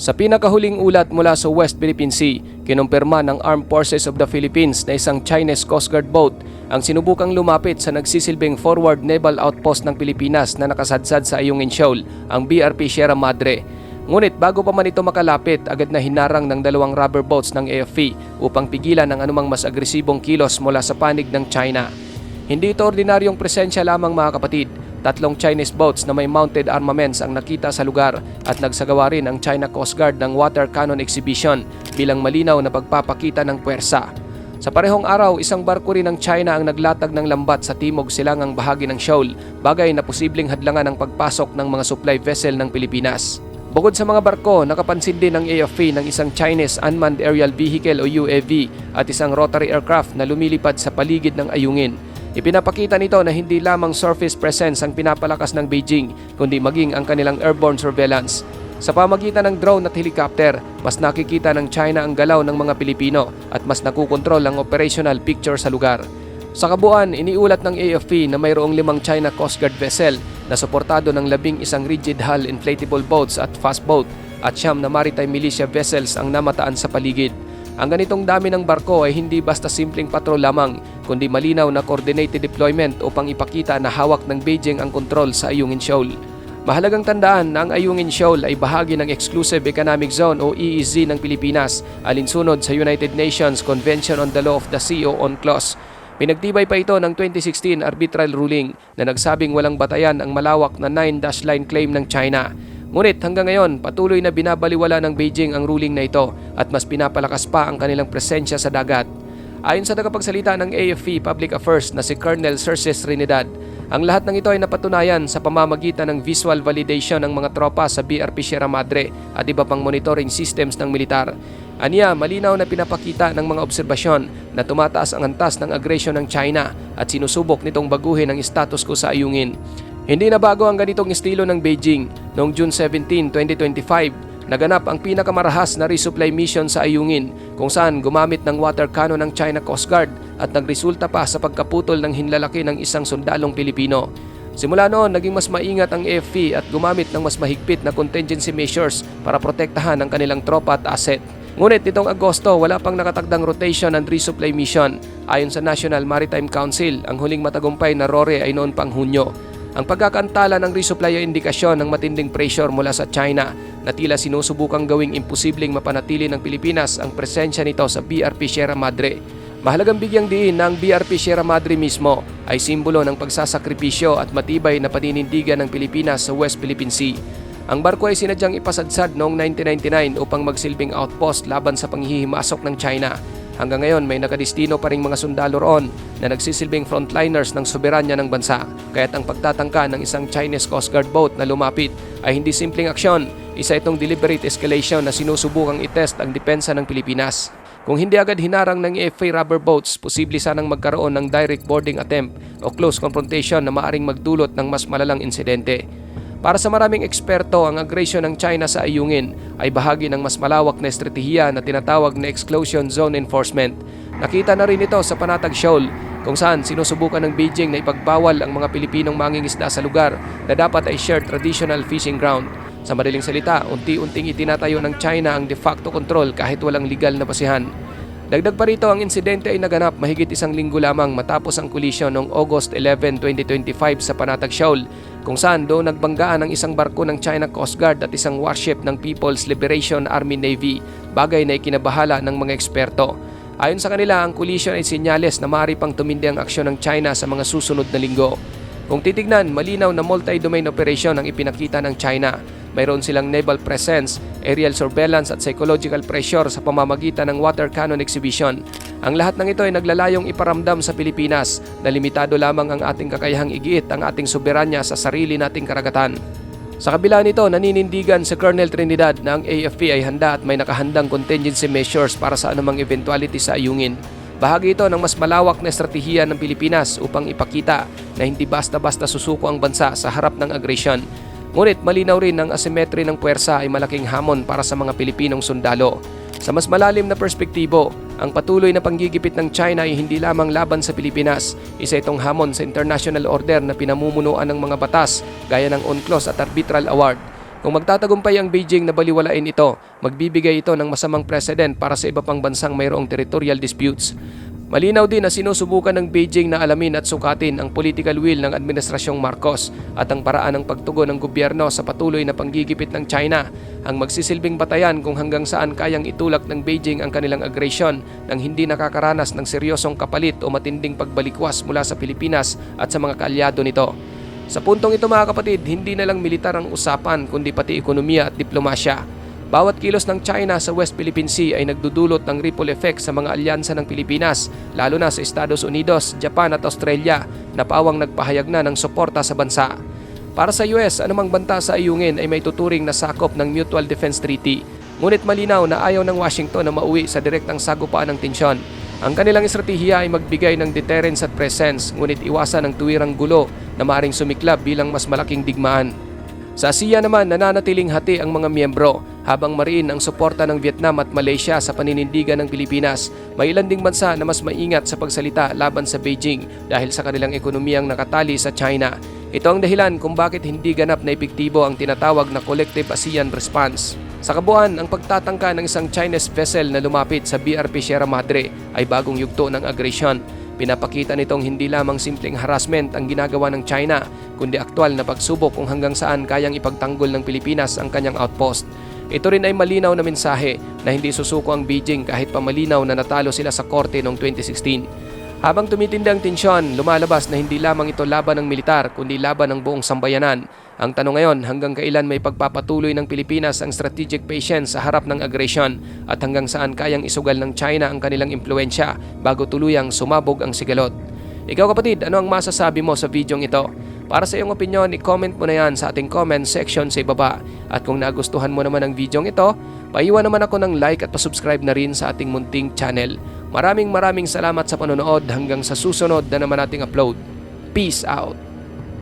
Sa pinakahuling ulat mula sa West Philippine Sea, kinumpirma ng Armed Forces of the Philippines na isang Chinese Coast Guard boat ang sinubukang lumapit sa nagsisilbing forward naval outpost ng Pilipinas na nakasadsad sa Ayungin Shoal, ang BRP Sierra Madre. Ngunit bago pa man ito makalapit, agad na hinarang ng dalawang rubber boats ng AFP upang pigilan ang anumang mas agresibong kilos mula sa panig ng China. Hindi ito ordinaryong presensya lamang, mga kapatid. 3 Chinese boats na may mounted armaments ang nakita sa lugar at nagsagawa rin ang China Coast Guard ng water cannon exhibition bilang malinaw na pagpapakita ng puwersa. Sa parehong araw, isang barko rin ng China ang naglatag ng lambat sa timog silangang bahagi ng shoal, bagay na posibleng hadlangan ang pagpasok ng mga supply vessel ng Pilipinas. Bukod sa mga barko, nakapansin din ng AFP ng isang Chinese Unmanned Aerial Vehicle o UAV at isang rotary aircraft na lumilipad sa paligid ng Ayungin. Ipinapakita nito na hindi lamang surface presence ang pinapalakas ng Beijing, kundi maging ang kanilang airborne surveillance. Sa pamagitan ng drone at helicopter, mas nakikita ng China ang galaw ng mga Pilipino at mas nakukontrol ang operational picture sa lugar. Sa kabuuan, iniulat ng AFP na mayroong 5 China Coast Guard vessel na suportado ng 11 rigid hull inflatable boats at fast boat at 9 na maritime militia vessels ang namataan sa paligid. Ang ganitong dami ng barko ay hindi basta simpleng patrol lamang, kundi malinaw na coordinated deployment upang ipakita na hawak ng Beijing ang kontrol sa Ayungin Shoal. Mahalagang tandaan na ang Ayungin Shoal ay bahagi ng Exclusive Economic Zone o EEZ ng Pilipinas, alinsunod sa United Nations Convention on the Law of the Sea o UNCLOS. Pinagtibay pa ito ng 2016 arbitral ruling na nagsabing walang batayan ang malawak na 9-line claim ng China. Ngunit hanggang ngayon, patuloy na binabaliwala ng Beijing ang ruling na ito at mas pinapalakas pa ang kanilang presensya sa dagat. Ayon sa tagapagsalita ng AFP Public Affairs na si Colonel Cerces Trinidad, ang lahat ng ito ay napatunayan sa pamamagitan ng visual validation ng mga tropa sa BRP Sierra Madre at iba pang monitoring systems ng militar. Aniya, malinaw na pinapakita ng mga obserbasyon na tumataas ang antas ng agresyon ng China at sinusubok nitong baguhin ang status quo sa Ayungin. Hindi na bago ang ganitong estilo ng Beijing. Noong June 17, 2025, naganap ang pinakamarahas na resupply mission sa Ayungin kung saan gumamit ng water cannon ng China Coast Guard at nagresulta pa sa pagkaputol ng hinlalaki ng isang sundalong Pilipino. Simula noon, naging mas maingat ang AFP at gumamit ng mas mahigpit na contingency measures para protektahan ang kanilang tropa at asset. Ngunit nitong Agosto, wala pang nakatagdang rotation and resupply mission. Ayon sa National Maritime Council, ang huling matagumpay na RORE ay noon pang Hunyo. Ang pagkakantala ng resupply ay indikasyon ng matinding pressure mula sa China na tila sinusubukang gawing imposibleng mapanatili ng Pilipinas ang presensya nito sa BRP Sierra Madre. Mahalagang bigyang diin na ang BRP Sierra Madre mismo ay simbolo ng pagsasakripisyo at matibay na paninindigan ng Pilipinas sa West Philippine Sea. Ang barko ay sinadyang ipasadsad noong 1999 upang magsilbing outpost laban sa panghihimasok ng China. Hanggang ngayon may nakadistino pa ring mga sundalo roon na nagsisilbing frontliners ng soberanya ng bansa. Kaya't ang pagtatangka ng isang Chinese Coast Guard boat na lumapit ay hindi simpleng aksyon, isa itong deliberate escalation na sinusubukang itest ang depensa ng Pilipinas. Kung hindi agad hinarang ng AFP rubber boats, posible sanang magkaroon ng direct boarding attempt o close confrontation na maaring magdulot ng mas malalang insidente. Para sa maraming eksperto, ang agresyon ng China sa Ayungin ay bahagi ng mas malawak na estratehiya na tinatawag na Exclusion Zone Enforcement. Nakita na rin ito sa Panatag Shoal, kung saan sinusubukan ng Beijing na ipagbawal ang mga Pilipinong mangingisda sa lugar na dapat ay shared traditional fishing ground. Sa madaling salita, unti-unting itinatayo ng China ang de facto control kahit walang legal na basihan. Dagdag pa rito, ang insidente ay naganap mahigit 1 linggo lamang matapos ang kolisyon noong August 11, 2025 sa Panatag Shoal, kung saan doon nagbanggaan ang isang barko ng China Coast Guard at isang warship ng People's Liberation Army Navy, bagay na ikinabahala ng mga eksperto. Ayon sa kanila, ang kolisyon ay senyales na maaari pang tumindi ang aksyon ng China sa mga susunod na linggo. Kung titignan, malinaw na multi-domain operation ang ipinakita ng China. Mayroon silang naval presence, aerial surveillance at psychological pressure sa pamamagitan ng water cannon exhibition. Ang lahat ng ito ay naglalayong iparamdam sa Pilipinas na limitado lamang ang ating kakayahang igiit ang ating soberanya sa sarili nating karagatan. Sa kabila nito, naninindigan si Colonel Trinidad na ang AFP ay handa at may nakahandang contingency measures para sa anumang eventuality sa Ayungin. Bahagi ito ng mas malawak na estratehiya ng Pilipinas upang ipakita na hindi basta-basta susuko ang bansa sa harap ng agresyon. Ngunit malinaw rin ang asymmetry ng puwersa ay malaking hamon para sa mga Pilipinong sundalo. Sa mas malalim na perspektibo, ang patuloy na panggigipit ng China ay hindi lamang laban sa Pilipinas. Isa itong hamon sa international order na pinamumunuan ng mga batas gaya ng UNCLOS at arbitral award. Kung magtatagumpay ang Beijing na baliwalain ito, magbibigay ito ng masamang precedent para sa iba pang bansang mayroong territorial disputes. Malinaw din na sinusubukan ng Beijing na alamin at sukatin ang political will ng Administrasyong Marcos at ang paraan ng pagtugon ng gobyerno sa patuloy na panggigipit ng China, ang magsisilbing batayan kung hanggang saan kayang itulak ng Beijing ang kanilang aggression nang hindi nakakaranas ng seryosong kapalit o matinding pagbalikwas mula sa Pilipinas at sa mga kaalyado nito. Sa puntong ito mga kapatid, hindi na lang militar ang usapan kundi pati ekonomiya at diplomasya. Bawat kilos ng China sa West Philippine Sea ay nagdudulot ng ripple effect sa mga alyansa ng Pilipinas, lalo na sa Estados Unidos, Japan at Australia na pawang nagpahayag na ng suporta sa bansa. Para sa US, anumang banta sa ayungin ay may tuturing na sakop ng Mutual Defense Treaty. Ngunit malinaw na ayaw ng Washington na mauwi sa direktang sagupaan ng tensyon. Ang kanilang estratehiya ay magbigay ng deterrence at presence, ngunit iwasan ang tuwirang gulo na maaaring sumiklab bilang mas malaking digmaan. Sa ASEAN naman, nananatiling hati ang mga miyembro habang mariin ang suporta ng Vietnam at Malaysia sa paninindigan ng Pilipinas. May ilan ding bansa na mas maingat sa pagsalita laban sa Beijing dahil sa kanilang ekonomiyang nakatali sa China. Ito ang dahilan kung bakit hindi ganap na epektibo ang tinatawag na Collective ASEAN Response. Sa kabuuan, ang pagtatangka ng isang Chinese vessel na lumapit sa BRP Sierra Madre ay bagong yugto ng agresyon. Pinapakita nitong hindi lamang simpleng harassment ang ginagawa ng China, kundi aktwal na pagsubok kung hanggang saan kayang ipagtanggol ng Pilipinas ang kanyang outpost. Ito rin ay malinaw na mensahe na hindi susuko ang Beijing kahit pa malinaw na natalo sila sa korte noong 2016. Habang tumitindi ang tensyon, lumalabas na hindi lamang ito laban ng militar kundi laban ng buong sambayanan. Ang tanong ngayon, hanggang kailan may pagpapatuloy ng Pilipinas ang strategic patience sa harap ng aggression at hanggang saan kayang isugal ng China ang kanilang impluensya bago tuluyang sumabog ang sigalot. Ikaw kapatid, ano ang masasabi mo sa videong ito? Para sa iyong opinion, i-comment mo na yan sa ating comment section sa ibaba. At kung nagustuhan mo naman ang videong ito, paiwan naman ako ng like at pasubscribe na rin sa ating munting channel. Maraming salamat sa panonood hanggang sa susunod na naman nating upload. Peace out!